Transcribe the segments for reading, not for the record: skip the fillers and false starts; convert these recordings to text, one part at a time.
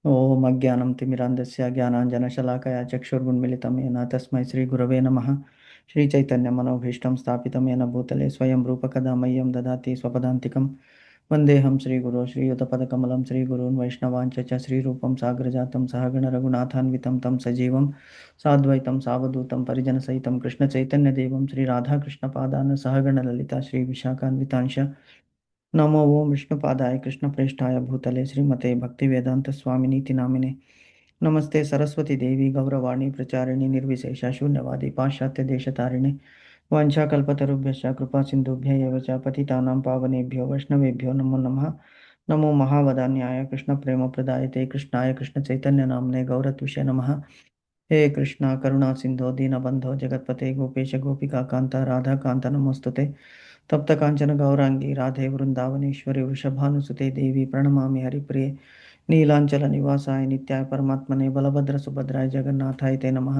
ఓం అజ్ఞానం తిమిరాంధస్య జ్ఞానాంజనశలాకయా చక్షుర్గున్మిలితం येन తస్మై శ్రీగురవే నమః. శ్రీచైతన్యమనోభీష్టం స్థాపితం येन భూతలే స్వయం రూపకదా మह्यं దదాతి స్వపదాంతికం. వందేహం శ్రీగురో శ్రీయుతపదకమలం శ్రీగురూన్ వైష్ణవాంచ చ శ్రీరూపం సాగ్రజాతం సహగణ రఘునాథాన్వితం తం సజీవం సాద్వైతం సావధూతం పరిజనసహితం కృష్ణచైతన్యదేవం శ్రీరాధాకృష్ణపాదాన్ సహగణ లలితా శ్రీవిశాఖాన్వితాంశ. नमो ओम विष्णुपादाय कृष्णप्रेष्ठाय भूतले श्रीमते भक्तिवेदांत स्वामिनीति नामिने नमस्ते सरस्वती देवी गौरवाणी प्रचारिणी निर्विशेष शून्यवादी पाश्चात्य देशतारिणे वाञ्छाकल्पतरुभ्यश्च कृपा सिन्धुभ्य एव च पतितानां पावनेभ्यो वैष्णवेभ्यो नमो नमः. नमो महावदान्याय कृष्णप्रेमप्रदायते कृष्णाय कृष्णचैतन्यनाम्ने गौरतुष्ये नमः. हे कृष्णा करुणा सिन्धो दीनबन्धो जगत्पते गोपेश गोपिकान्त राधाकान्त नमोस्तुते. तप्त कांचन गौरांगी राधे वृंदावनेश्वरी वृषभानुसुते देवी प्रणमामि हरिप्रिये. नीलांचल निवासाय नित्याय परमात्मने बलभद्र सुभद्राय जगन्नाथाय ते नमः.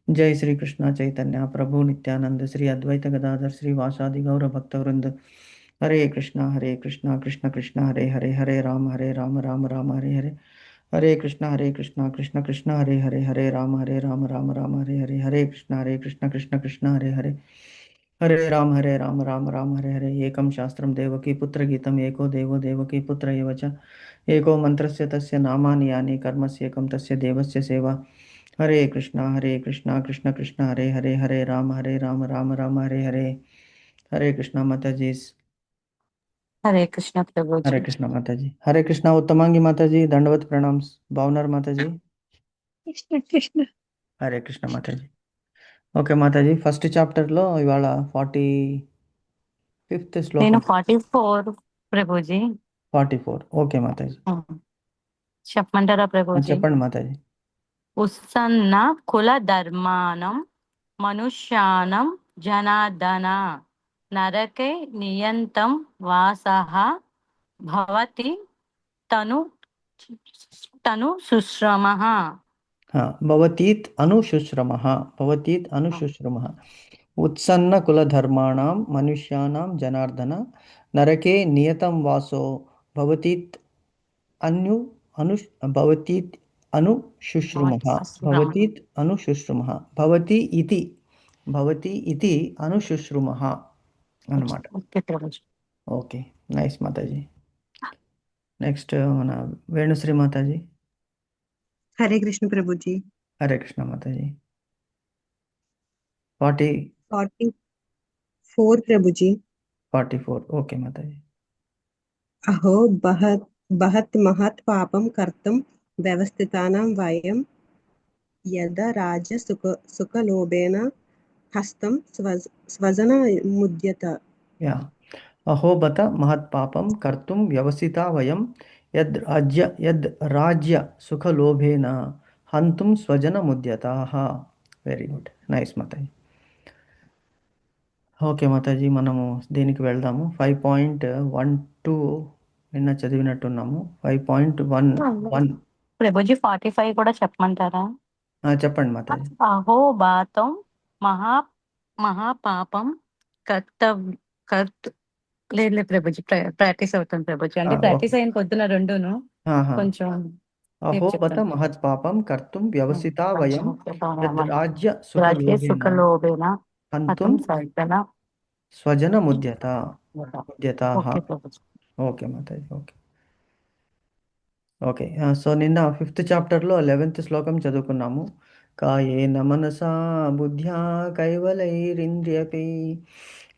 जय श्री कृष्ण चैतन्य प्रभु नित्यानंद श्री अद्वैत गदाधर श्री वासादि गौर भक्तवृंद. हरे कृष्णा कृष्ण कृष्ण हरे हरे हरे राम राम राम हरे हरे. हरे कृष्णा कृष्ण कृष्ण हरे हरे राम राम हरे हरे. हरे कृष्ण कृष्ण हरे हरे. हरे राम राम हरे हरे. एकं शास्त्रं देवकी पुत्रगीतम् एको देवो देवकी पुत्र एव च. एको मन्त्रस्य तस्य नामानि यानि कर्मस्येकं तस्य देवस्य सेवा. हरे कृष्णा कृष्ण कृष्ण हरे हरे. हरे राम राम हरे हरे. हरे कृष्णा माताजी. हरे कृष्ण प्रभु जी. हरे कृष्णा माताजी. हरे कृष्णा उत्तमांगी माताजी. दंडवत प्रणाम भावनर माताजी. కృష్ణ కృష్ణ. హరే కృష్ణ మాతాజీ. ఓకే మాతాజీ, ఫస్ట్ చాప్టర్లో ఇవాళ 45th శ్లోకం. నేను 44 ప్రభుజీ. 44. ఓకే మాతాజీ, చెప్పమంటారా ప్రభుజీ? చెప్పండి మాతాజీ. ఉత్సన్న కుల ధర్మానం మనుష్యానం జనార్దన నరకే నియంతం వాసః భవతి తను తను సుశ్రమః. భవతీత్ అనుశుశ్రమః. భవతీత్ అనుశుశ్రమః. ఉత్సన్న కులధర్మాణం మనుష్యానాం జనార్దన నరకే నియతం వాసో భవతీత్ అన్యు అను భవతీత్ అనుశుశ్రుమః. భవతీత్ అనుశుశ్రుమః. భవతి ఇతి అనుశుశ్రుమః అన్నమాట. Okay, nice Mataji. నెక్స్ట్ మన వేణుశ్రీ మాతాజీ. హరే కృష్ణ ప్రభుజీ. హరే కృష్ణ మాతాజీ. 44 ప్రభుజీ. 44. ఓకే మాతాజీ. అహో బహత్ మహత్ పాపం కర్తం వ్యవస్థితానాం వయం యద రాజ్య సుఖలోభేన హస్తం స్వజన ముద్యత. అహో బత మహత్ పాపం కర్తుం వ్యవసితా వయం యద్ రాజ్య సుఖలోభేన హంతుం స్వజన ముద్యతాః. వెరీ గుడ్, నైస్ మాతాజీ. ఓకే మాతాజీ, మనము దీనికి వెళ్దాము. 5.12 నిన్న చదివినట్టున్నాము. 5.11 ప్రభుజీ 45 కూడా చెప్పమంటారా? చెప్పండి మాతాజీ. అహో బాతం మహాపాపం లేదు ప్రభుజీ, ప్రాక్టీస్ అవుతాను ప్రభుజీ. అంటే ప్రాక్టీస్ అయిన పొద్దున రెండును కొంచెం. అహో బత మహత్ పాపం కర్తుం వ్యవసితా వయం యద్ రాజ్య సుఖలోభేన హంతుం స్వజన ముద్యతాః. ఓకే మాతాజీ. ఓకే. సో నిన్న 5th చాప్టర్లో 11th శ్లోకం చదువుకున్నాము. కాయేన మనసా బుద్ధ్యా కైవలైరింద్రియపి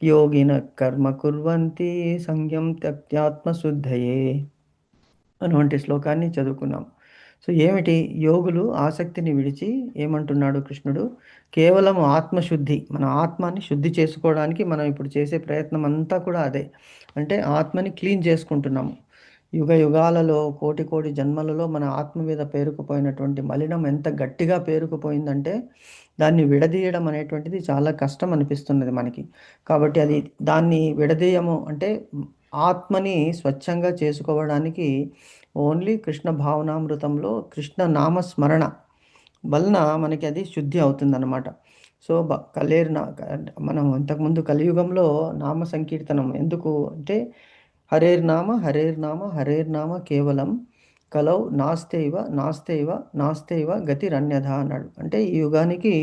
యోగిన కర్మ కుర్వంతి సంజ్ఞం త్యక్త్యాత్మశుద్ధయే అటువంటి శ్లోకాన్ని చదువుకున్నాం. సో ఏమిటి? యోగులు ఆసక్తిని విడిచి ఏమంటున్నాడు కృష్ణుడు? కేవలం ఆత్మశుద్ధి, మన ఆత్మని శుద్ధి చేసుకోవడానికి మనం ఇప్పుడు చేసే ప్రయత్నం అంతా కూడా అదే. అంటే ఆత్మని క్లీన్ చేసుకుంటున్నాము. యుగ యుగాలలో కోటి జన్మలలో మన ఆత్మ మీద పేరుకుపోయినటువంటి మలినం ఎంత గట్టిగా పేరుకుపోయిందంటే దాన్ని విడదీయడం అనేటువంటిది చాలా కష్టం అనిపిస్తున్నది మనకి. కాబట్టి దాన్ని విడదీయము అంటే ఆత్మని స్వచ్ఛంగా చేసుకోవడానికి ఓన్లీ కృష్ణ భావనామృతంలో కృష్ణ నామస్మరణ వలన మనకి అది శుద్ధి అవుతుందన్నమాట. సో మనం ఇంతకుముందు కలియుగంలో నామ సంకీర్తనం ఎందుకు అంటే హరేర్నామ హరేర్నామ హరేర్నామ కేవలం కలౌ నాస్తేవ నాస్తేవ నాస్తేవ గతిరన్యథ అన్నాడు. అంటే ఈ యుగానికి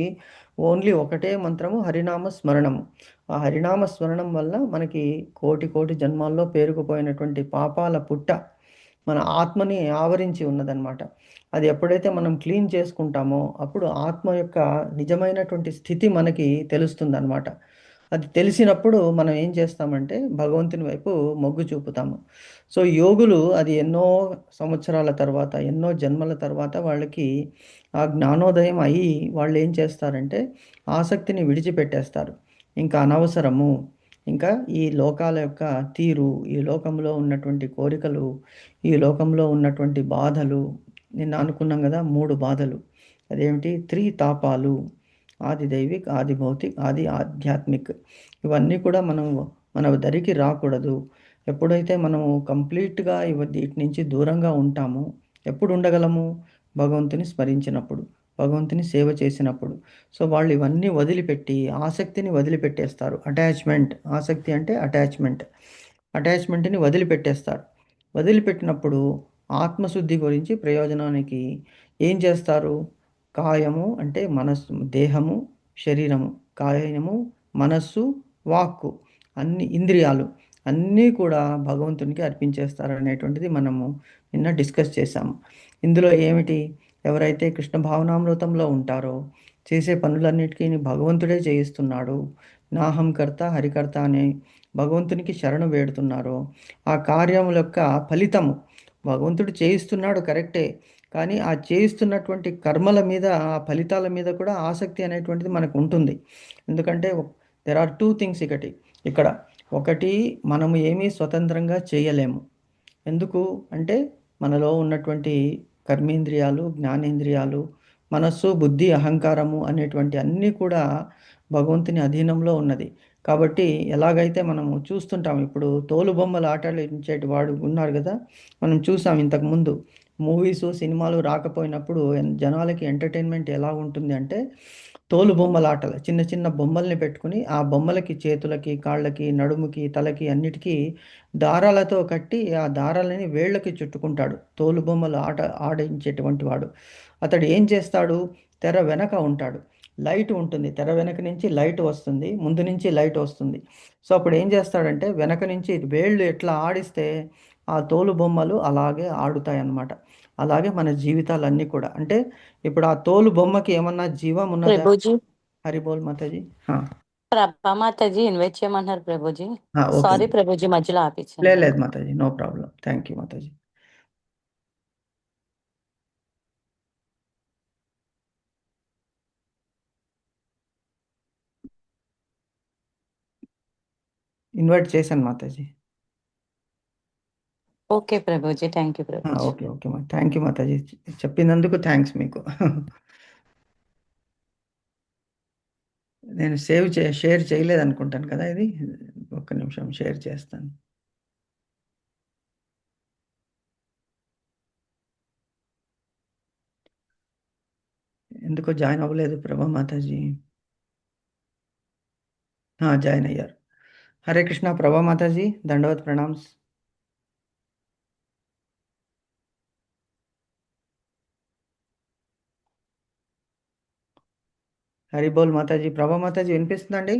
ఓన్లీ ఒకటే మంత్రము హరినామ స్మరణము. ఆ హరినామ స్మరణం వల్ల మనకి కోటి కోటి జన్మాల్లో పేరుకుపోయినటువంటి పాపాల పుట్ట మన ఆత్మని ఆవరించి ఉన్నదన్నమాట. అది ఎప్పుడైతే మనం క్లీన్ చేసుకుంటామో అప్పుడు ఆత్మ యొక్క నిజమైనటువంటి స్థితి మనకి తెలుస్తుందన్నమాట. అది తెలిసినప్పుడు మనం ఏం చేస్తామంటే భగవంతుని వైపు మొగ్గు చూపుతాము. సో యోగులు అది ఎన్నో సంవత్సరాల తర్వాత, ఎన్నో జన్మల తర్వాత వాళ్ళకి ఆ జ్ఞానోదయం అయ్యి వాళ్ళు ఏం చేస్తారంటే ఆసక్తిని విడిచిపెట్టేస్తారు. ఇంకా అనవసరము, ఇంకా ఈ లోకాల యొక్క తీరు, ఈ లోకంలో ఉన్నటువంటి కోరికలు, ఈ లోకంలో ఉన్నటువంటి బాధలు, నిన్న అనుకున్నాం కదా 3 బాధలు. అదేమిటి? 3 తాపాలు, ఆది దైవిక్, ఆది భౌతిక్, ఆది ఆధ్యాత్మిక్. ఇవన్నీ కూడా మన దరికి రాకూడదు. ఎప్పుడైతే మనము కంప్లీట్గా వీటి నుంచి దూరంగా ఉంటామో ఎప్పుడు ఉండగలము? భగవంతుని స్మరించినప్పుడు, భగవంతుని సేవ చేసినప్పుడు. సో వాళ్ళు ఇవన్నీ వదిలిపెట్టి ఆసక్తిని వదిలిపెట్టేస్తారు. అటాచ్మెంట్, ఆసక్తి అంటే అటాచ్మెంట్, అటాచ్మెంట్ని వదిలిపెట్టేస్తారు. వదిలిపెట్టినప్పుడు ఆత్మశుద్ధి గురించి ప్రయోజనానికి ఏం చేస్తారు? కాయము అంటే మనస్సు, దేహము, శరీరము, కాయము, మనస్సు, వాక్కు, అన్ని ఇంద్రియాలు అన్నీ కూడా భగవంతునికి అర్పించేస్తారు అనేటువంటిది మనము నిన్న డిస్కస్ చేశాము. ఇందులో ఏమిటి? ఎవరైతే కృష్ణ భావనామృతంలో ఉంటారో చేసే పనులన్నిటికీ భగవంతుడే చేయిస్తున్నాడు, నాహంకర్త హరికర్త అనే భగవంతునికి శరణు వేడుతున్నారో ఆ కార్యముల యొక్క ఫలితము భగవంతుడు చేయిస్తున్నాడు కరెక్టే, కానీ ఆ చేయిస్తున్నటువంటి కర్మల మీద, ఆ ఫలితాల మీద కూడా ఆసక్తి అనేటువంటిది మనకు ఉంటుంది. ఎందుకంటే దెర్ ఆర్ 2 థింగ్స్ ఇక్కడ. ఒకటి, మనము ఏమీ స్వతంత్రంగా చేయలేము. ఎందుకు అంటే మనలో ఉన్నటువంటి కర్మేంద్రియాలు, జ్ఞానేంద్రియాలు, మనస్సు, బుద్ధి, అహంకారము అనేటువంటి అన్నీ కూడా భగవంతుని అధీనంలో ఉన్నది. కాబట్టి ఎలాగైతే మనము చూస్తుంటాం, ఇప్పుడు తోలుబొమ్మల ఆటలించేటి వాడు ఉన్నారు కదా, మనం చూసాం ఇంతకుముందు మూవీస్, సినిమాలు రాకపోయినప్పుడు జనాలకి ఎంటర్టైన్మెంట్ ఎలా ఉంటుంది అంటే తోలుబొమ్మలాటలు, చిన్న చిన్న బొమ్మల్ని పెట్టుకుని ఆ బొమ్మలకి చేతులకి, కాళ్ళకి, నడుముకి, తలకి అన్నిటికీ దారాలతో కట్టి ఆ దారాలని వేళ్ళకి చుట్టుకుంటాడు తోలుబొమ్మలు ఆడించేటువంటి వాడు. అతడు ఏం చేస్తాడు? తెర వెనక ఉంటాడు. లైట్ ఉంటుంది, తెర వెనక నుంచి లైట్ వస్తుంది, ముందు నుంచి లైట్ వస్తుంది. సో అప్పుడు ఏం చేస్తాడంటే వెనక నుంచి వేళ్ళు ఎట్లా ఆడిస్తే ఆ తోలు బొమ్మలు అలాగే ఆడుతాయి అన్నమాట. అలాగే మన జీవితాలన్నీ కూడా. అంటే ఇప్పుడు ఆ తోలు బొమ్మకి ఏమన్నా జీవం ఉన్నదా? ప్రభుజీ, హరి బోల్ మాతాజీ. ప్రభా మాతాజీ ఇన్వైట్ చేయమన్నారు ప్రభుజీ. ఓకే. సారీ ప్రభుజీ, మధ్యలో ఆపించాను. లేదు మాతాజీ, నో ప్రాబ్లం. థ్యాంక్ యూ మాతాజీ. ఇన్వైట్ చేశాను మాతాజీ. ఓకే ప్రభుజీ, థ్యాంక్ యూ ప్రభుజీ. ఓకే ఓకే థ్యాంక్ యూ మాతాజీ, చెప్పినందుకు థ్యాంక్స్ మీకు. నేను షేర్ చేయలేదు అనుకుంటాను కదా, ఇది ఒక్క నిమిషం షేర్ చేస్తాను. ఎందుకో జాయిన్ అవ్వలేదు ప్రభా మాతాజీ. జాయిన్ అయ్యారు. హరే కృష్ణ ప్రభా మాతాజీ, దండవత్ ప్రణామ్స్. హరి బోల్ మాతాజీ. ప్రభా మాతాజీ వినిపిస్తుందండి?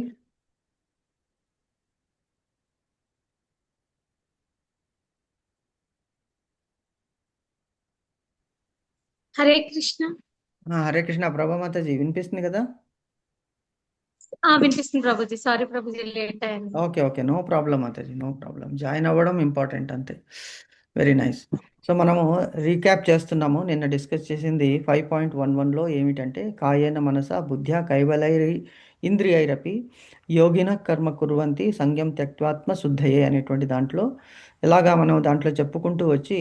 హరే కృష్ణ. హరే కృష్ణ ప్రభా మాతాజీ వినిపిస్తుంది కదా? వినిపిస్తుంది ప్రభుజీ. సారీ ప్రభుజీ, లేట్ అయింది. ఓకే ఓకే, నో ప్రాబ్లం మాతాజీ, నో ప్రాబ్లం. జాయిన్ అవ్వడం ఇంపార్టెంట్ అంతే. Very nice. సో మనము రీక్యాప్ చేస్తున్నాము. నిన్న డిస్కస్ చేసింది 5.11లో ఏమిటంటే కాయేన మనస బుద్ధ్యా కైవలైరి ఇంద్రియైరపి యోగిన కర్మ కుర్వంతి సంజ్ఞం త్యక్త్వాత్మ శుద్ధయే అనేటువంటి దాంట్లో ఎలాగా మనం దాంట్లో చెప్పుకుంటూ వచ్చి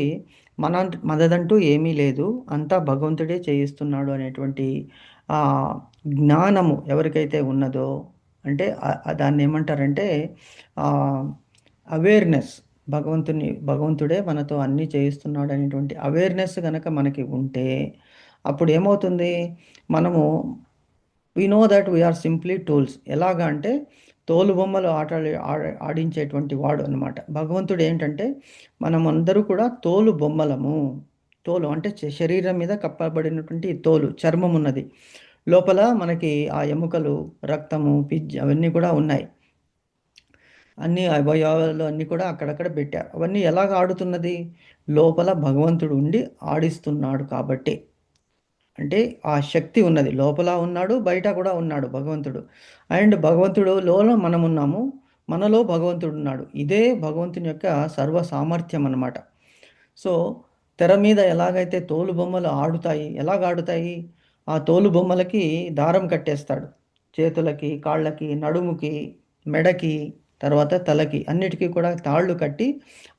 మనదంటూ ఏమీ లేదు, అంతా భగవంతుడే చేయిస్తున్నాడు అనేటువంటి జ్ఞానము ఎవరికైతే ఉన్నదో, అంటే దాన్ని ఏమంటారంటే అవేర్నెస్, భగవంతుడే మనతో అన్నీ చేయిస్తున్నాడు అనేటువంటి అవేర్నెస్ కనుక మనకి ఉంటే అప్పుడు ఏమవుతుంది? మనము we know that we are simply tools. ఎలాగా అంటే తోలు బొమ్మలు ఆడించేటువంటి వాడు అనమాట. భగవంతుడు ఏంటంటే మనమందరూ కూడా తోలు బొమ్మలము. తోలు అంటే శరీరం మీద కప్పబడినటువంటి తోలు, చర్మం ఉన్నది. లోపల మనకి ఆ ఎముకలు, రక్తము, పిజ్జ అవన్నీ కూడా ఉన్నాయి. అన్ని అవయవాలు అన్నీ కూడా అక్కడక్కడ పెట్టారు. అవన్నీ ఎలాగ ఆడుతున్నది? లోపల భగవంతుడు ఉండి ఆడిస్తున్నాడు కాబట్టి. అంటే ఆ శక్తి ఉన్నది. లోపల ఉన్నాడు, బయట కూడా ఉన్నాడు భగవంతుడు. అండ్ భగవంతుడులోన మనమున్నాము, మనలో భగవంతుడు ఉన్నాడు. ఇదే భగవంతుని యొక్క సర్వ సామర్థ్యం అన్నమాట. సో తెర మీద ఎలాగైతే తోలు బొమ్మలు ఆడుతాయి, ఎలాగ ఆడుతాయి? ఆ తోలు బొమ్మలకి దారం కట్టేస్తాడు. చేతులకి, కాళ్ళకి, నడుముకి, మెడకి, తర్వాత తలకి అన్నిటికీ కూడా తాళ్ళు కట్టి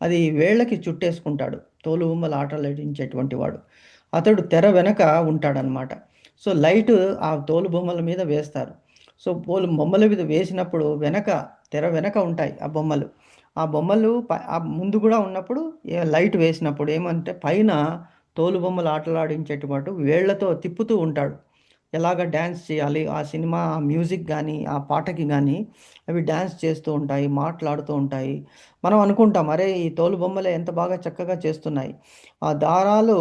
అది వేళ్ళకి చుట్టేసుకుంటాడు తోలు బొమ్మలు ఆటలాడించేటువంటి వాడు. అతడు తెర వెనక ఉంటాడనమాట. సో లైట్ ఆ తోలు బొమ్మల మీద వేస్తారు. సో బొమ్మల మీద వేసినప్పుడు తెర వెనక ఉంటాయి ఆ బొమ్మలు. ఆ బొమ్మలు ఆ ముందు కూడా ఉన్నప్పుడు లైట్ వేసినప్పుడు ఏమంటే పైన తోలు బొమ్మలు ఆటలాడించేటువంటి వేళ్లతో తిప్పుతూ ఉంటాడు. ఎలాగ డ్యాన్స్ చేయాలి ఆ సినిమా, ఆ మ్యూజిక్ కానీ, ఆ పాటకి కానీ అవి డ్యాన్స్ చేస్తూ ఉంటాయి, మాట్లాడుతూ ఉంటాయి. మనం అనుకుంటాం, అరే ఈ తోలు బొమ్మలే ఎంత బాగా చక్కగా చేస్తున్నాయి. ఆ దారాలు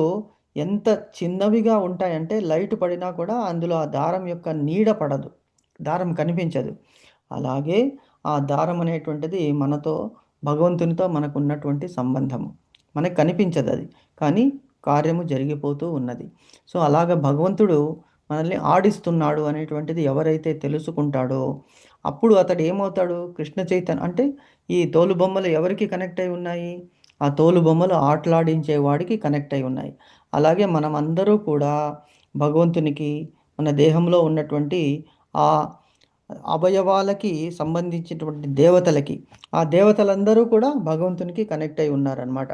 ఎంత చిన్నవిగా ఉంటాయంటే లైట్ పడినా కూడా అందులో ఆ దారం యొక్క నీడ పడదు, దారం కనిపించదు. అలాగే ఆ దారం అనేటువంటిది మనతో, భగవంతునితో మనకు ఉన్నటువంటి సంబంధము. మనకు కనిపించదు అది, కానీ కార్యము జరిగిపోతూ ఉన్నది. సో అలాగ భగవంతుడు మనల్ని ఆడిస్తున్నాడు అనేటువంటిది ఎవరైతే తెలుసుకుంటాడో అప్పుడు అతడు ఏమవుతాడు? కృష్ణ చైతన్య. అంటే ఈ తోలు బొమ్మలు ఎవరికి కనెక్ట్ అయి ఉన్నాయి? ఆ తోలు బొమ్మలు ఆటలాడించే వాడికి కనెక్ట్ అయి ఉన్నాయి. అలాగే మనం అందరూ కూడా భగవంతునికి, మన దేహంలో ఉన్నటువంటి ఆ అవయవాలకి సంబంధించినటువంటి దేవతలకి, ఆ దేవతలందరూ కూడా భగవంతునికి కనెక్ట్ అయి ఉన్నారనమాట.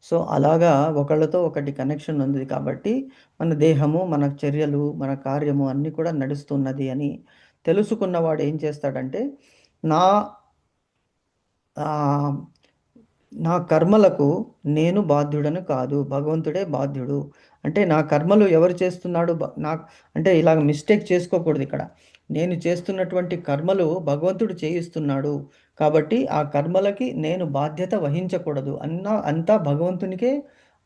సో అలాగా ఒకళ్ళతో ఒకటి కనెక్షన్ ఉంది కాబట్టి మన దేహము, మన చర్యలు, మన కార్యము అన్నీ కూడా నడుస్తున్నది అని తెలుసుకున్నవాడు ఏం చేస్తాడంటే నా నా కర్మలకు నేను బాధ్యుడను కాదు, భగవంతుడే బాధ్యుడు. అంటే నా కర్మలు ఎవరు చేస్తున్నాడు? అంటే ఇలాగ మిస్టేక్ చేసుకోకూడదు ఇక్కడ. నేను చేస్తున్నటువంటి కర్మలు భగవంతుడు చేయిస్తున్నాడు కాబట్టి ఆ కర్మలకి నేను బాధ్యత వహించకూడదు, అంతా భగవంతునికే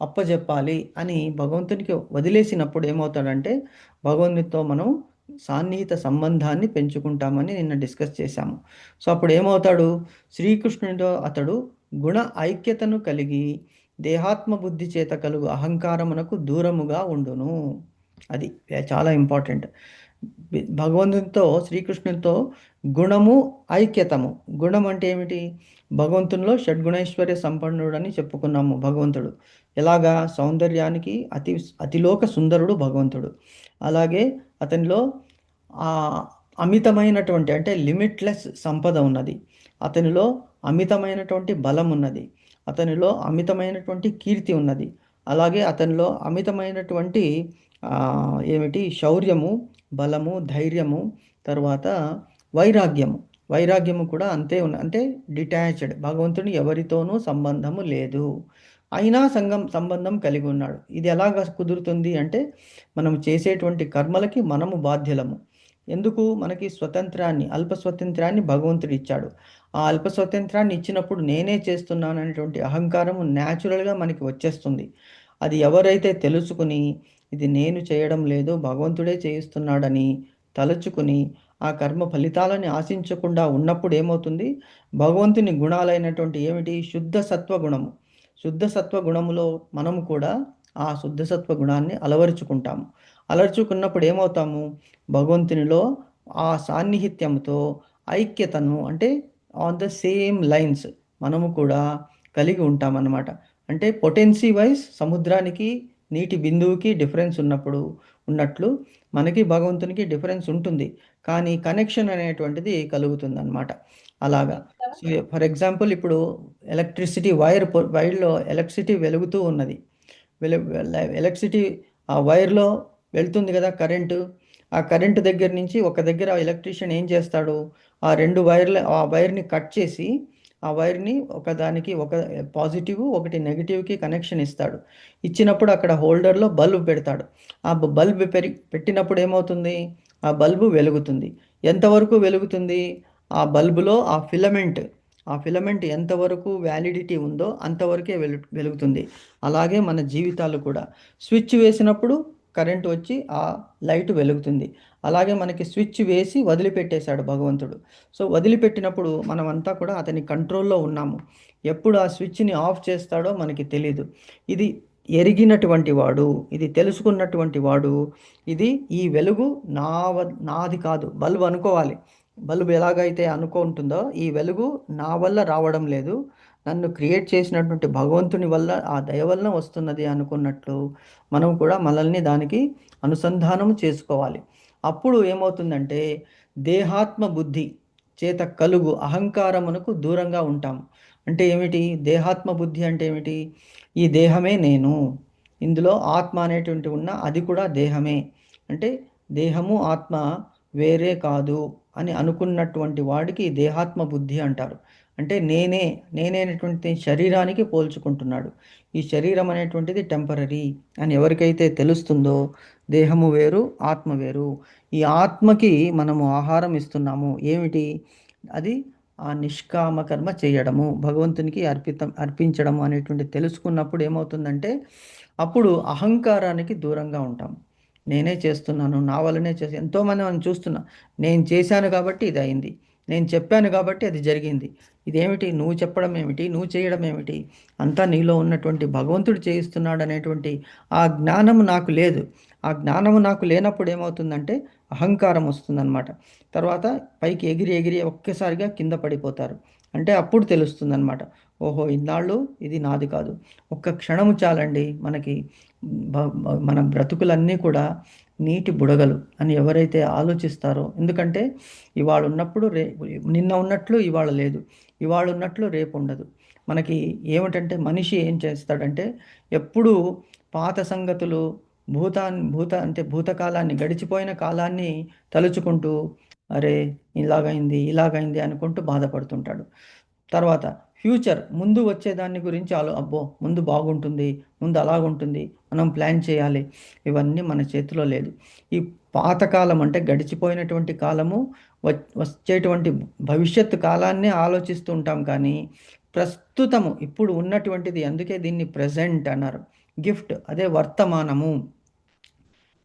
అప్పజెప్పాలి అని భగవంతునికి వదిలేసినప్పుడు ఏమవుతాడంటే భగవంతునితో మనం సాన్నిహిత సంబంధాన్ని పెంచుకుంటామని నిన్న డిస్కస్ చేశాము. సో అప్పుడు ఏమవుతాడు? శ్రీకృష్ణునితో అతడు గుణ ఐక్యతను కలిగి దేహాత్మ బుద్ధి చేత కలుగు అహంకారమునకు దూరముగా ఉండును. అది చాలా ఇంపార్టెంట్. భగవంతునితో, శ్రీకృష్ణునితో గుణము, ఐక్యతము. గుణం అంటే ఏమిటి? భగవంతునిలో షడ్గుణైశ్వర్య సంపన్నుడని చెప్పుకున్నాము. భగవంతుడు ఎలాగా? సౌందర్యానికి అతిలోక సుందరుడు భగవంతుడు. అలాగే అతనిలో అమితమైనటువంటి అంటే లిమిట్లెస్ సంపద ఉన్నది. అతనిలో అమితమైనటువంటి బలం ఉన్నది. అతనిలో అమితమైనటువంటి కీర్తి ఉన్నది. అలాగే అతనిలో అమితమైనటువంటి ఏమిటి? శౌర్యము, బలము, ధైర్యము, తర్వాత వైరాగ్యము కూడా అంతే అంటే డిటాచ్డ్. భగవంతుని ఎవరితోనూ సంబంధము లేదు, అయినా సంబంధం కలిగి ఉన్నాడు. ఇది ఎలాగ కుదురుతుంది అంటే మనం చేసేటువంటి కర్మలకి మనము బాధ్యులము. ఎందుకు? మనకి స్వతంత్రాన్ని, అల్ప స్వతంత్రాన్ని భగవంతుడు ఇచ్చాడు. ఆ అల్ప స్వతంత్రాన్ని ఇచ్చినప్పుడు నేనే చేస్తున్నాను అనేటువంటి అహంకారము న్యాచురల్గా మనకి వచ్చేస్తుంది. అది ఎవరైతే తెలుసుకుని ఇది నేను చేయడం లేదు, భగవంతుడే చేయిస్తున్నాడని తలుచుకుని ఆ కర్మ ఫలితాలని ఆశించకుండా ఉన్నప్పుడు ఏమవుతుంది? భగవంతుని గుణాలైనటువంటి ఏమిటి? శుద్ధ సత్వగుణము. శుద్ధ సత్వగుణములో మనము కూడా ఆ శుద్ధ సత్వగుణాన్ని అలవరుచుకుంటాము. అలర్చుకున్నప్పుడు ఏమవుతాము? భగవంతునిలో ఆ సాన్నిహిత్యంతో ఐక్యతను, అంటే ఆన్ ద సేమ్ లైన్స్ మనము కూడా కలిగి ఉంటామన్నమాట. అంటే పొటెన్సీ వైజ్ సముద్రానికి నీటి బిందువుకి డిఫరెన్స్ ఉన్నట్లు మనకి భగవంతునికి డిఫరెన్స్ ఉంటుంది, కానీ కనెక్షన్ అనేటువంటిది కలుగుతుంది అన్నమాట. అలాగా. సో ఫర్ ఎగ్జాంపుల్ ఇప్పుడు ఎలక్ట్రిసిటీ వైర్లో ఎలక్ట్రిసిటీ వెలుగుతూ ఉన్నది. ఎలక్ట్రిసిటీ ఆ వైర్లో వెళ్తుంది కదా కరెంటు. ఆ కరెంటు దగ్గర నుంచి ఒక దగ్గర ఎలక్ట్రీషియన్ ఏం చేస్తాడు? ఆ వైర్ని కట్ చేసి ఆ వైర్ని ఒకదానికి ఒక పాజిటివ్, ఒకటి నెగిటివ్కి కనెక్షన్ ఇస్తాడు. ఇచ్చినప్పుడు అక్కడ హోల్డర్లో బల్బు పెడతాడు. ఆ బల్బు పెట్టినప్పుడు ఏమవుతుంది? ఆ బల్బు వెలుగుతుంది. ఎంతవరకు వెలుగుతుంది? ఆ బల్బులో ఆ ఫిలమెంట్ ఎంతవరకు వ్యాలిడిటీ ఉందో అంతవరకే వెలుగుతుంది. అలాగే మన జీవితాలు కూడా స్విచ్ వేసినప్పుడు కరెంట్ వచ్చి ఆ లైట్ వెలుగుతుంది. అలాగే మనకి స్విచ్ వేసి వదిలిపెట్టేశాడు భగవంతుడు. సో వదిలిపెట్టినప్పుడు మనమంతా కూడా అతని కంట్రోల్లో ఉన్నాము. ఎప్పుడు ఆ స్విచ్ని ఆఫ్ చేస్తాడో మనకి తెలీదు. ఇది ఎరిగినటువంటి వాడు, ఇది తెలుసుకున్నటువంటి వాడు, ఇది ఈ వెలుగు నాది కాదు. బల్బు అనుకోవాలి. బల్బు ఎలాగైతే అనుకుంటుందో ఈ వెలుగు నా వల్ల రావడం లేదు, నన్ను క్రియేట్ చేసినటువంటి భగవంతుని వల్ల, ఆ దయ వలన వస్తున్నది అనుకున్నట్లు మనం కూడా మనల్ని దానికి అనుసంధానం చేసుకోవాలి. అప్పుడు ఏమవుతుందంటే దేహాత్మ బుద్ధి చేత కలుగు అహంకారమునకు దూరంగా ఉంటాం. అంటే ఏమిటి? దేహాత్మ బుద్ధి అంటే ఏమిటి? ఈ దేహమే నేను, ఇందులో ఆత్మ అనేటువంటి ఉన్న అది కూడా దేహమే. అంటే దేహము ఆత్మ వేరే కాదు అని అనుకున్నటువంటి వాడికి దేహాత్మ బుద్ధి అంటారు. అంటే నేనేనటువంటి శరీరానికి పోల్చుకుంటున్నాడు. ఈ శరీరం అనేటువంటిది టెంపరరీ అని ఎవరికైతే తెలుస్తుందో దేహము వేరు, ఆత్మ వేరు. ఈ ఆత్మకి మనము ఆహారం ఇస్తున్నాము. ఏమిటి అది? ఆ నిష్కామ కర్మ చేయడము, భగవంతునికి అర్పించడము అనేటువంటి తెలుసుకున్నప్పుడు ఏమవుతుందంటే అప్పుడు అహంకారానికి దూరంగా ఉంటాం. నేనే చేస్తున్నాను, నా వల్లనే ఎంతోమంది మనం చూస్తున్నా, నేను చేశాను కాబట్టి ఇది అయింది, నేను చెప్పాను కాబట్టి అది జరిగింది. ఇదేమిటి? నువ్వు చెప్పడం ఏమిటి, నువ్వు చేయడం ఏమిటి? అంతా నీలో ఉన్నటువంటి భగవంతుడు చేయిస్తున్నాడు అనేటువంటి ఆ జ్ఞానము నాకు లేదు. ఆ జ్ఞానము నాకు లేనప్పుడు ఏమవుతుందంటే అహంకారం వస్తుందన్నమాట. తర్వాత పైకి ఎగిరి ఎగిరి ఒక్కసారిగా కింద పడిపోతారు. అంటే అప్పుడు తెలుస్తుందన్నమాట, ఓహో ఇన్నాళ్ళు ఇది నాది కాదు. ఒక్క క్షణము చాలండి మనకి మన బ్రతుకులన్నీ కూడా నీటి బుడగలు అని ఎవరైతే ఆలోచిస్తారో. ఎందుకంటే ఇవాళ ఉన్నప్పుడు నిన్న ఉన్నట్లు ఇవాళ లేదు, ఇవాళ ఉన్నట్లు రేపు ఉండదు. మనకి ఏమిటంటే మనిషి ఏం చేస్తాడంటే ఎప్పుడూ పాత సంగతులు, అంటే భూతకాలాన్ని, గడిచిపోయిన కాలాన్ని తలుచుకుంటూ అరే ఇలాగైంది అనుకుంటూ బాధపడుతుంటాడు. తర్వాత ఫ్యూచర్, ముందు వచ్చేదాన్ని గురించి అబ్బో ముందు బాగుంటుంది, ముందు అలాగుంటుంది, మనం ప్లాన్ చేయాలి. ఇవన్నీ మన చేతిలో లేదు. ఈ పాతకాలం అంటే గడిచిపోయినటువంటి కాలము, వచ్చేటువంటి భవిష్యత్తు కాలాన్ని ఆలోచిస్తూ ఉంటాం. కానీ ప్రస్తుతము ఇప్పుడు ఉన్నటువంటిది, అందుకే దీన్ని ప్రజెంట్ అన్నారు. గిఫ్ట్ అదే వర్తమానము.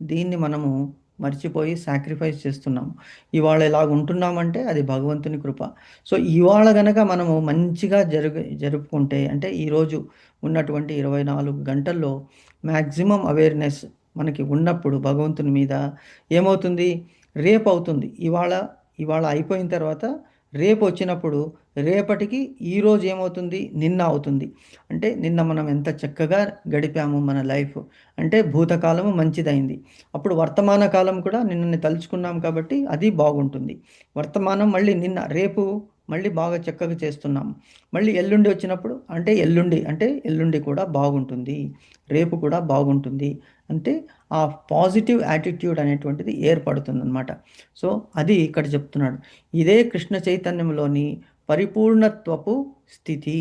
దీన్ని మనము మర్చిపోయి సాక్రిఫైస్ చేస్తున్నాము. ఇవాళ ఇలాగ ఉంటున్నామంటే అది భగవంతుని కృప. సో ఇవాళ గనక మనము మంచిగా జరుపుకుంటే, అంటే ఈరోజు ఉన్నటువంటి 24 గంటల్లో మ్యాక్సిమం అవేర్నెస్ మనకి ఉన్నప్పుడు భగవంతుని మీద ఏమవుతుంది? రేపు అవుతుంది. ఇవాళ అయిపోయిన తర్వాత రేపు వచ్చినప్పుడు రేపటికి ఈరోజు ఏమవుతుంది? నిన్న అవుతుంది. అంటే నిన్న మనం ఎంత చక్కగా గడిపాము మన లైఫ్, అంటే భూతకాలము మంచిదైంది. అప్పుడు వర్తమాన కాలం కూడా నిన్నని తలుచుకున్నాం కాబట్టి అది బాగుంటుంది. వర్తమానం మళ్ళీ రేపు మళ్ళీ బాగా చక్కగా చేస్తున్నాము. మళ్ళీ ఎల్లుండి వచ్చినప్పుడు అంటే ఎల్లుండి కూడా బాగుంటుంది, రేపు కూడా బాగుంటుంది. అంటే ఆ పాజిటివ్ యాటిట్యూడ్ అనేటువంటిది ఏర్పడుతుంది అన్నమాట. సో అది ఇక్కడ చెప్తున్నాడు. ఇదే కృష్ణ చైతన్యంలోని పరిపూర్ణత్వపు స్థితి.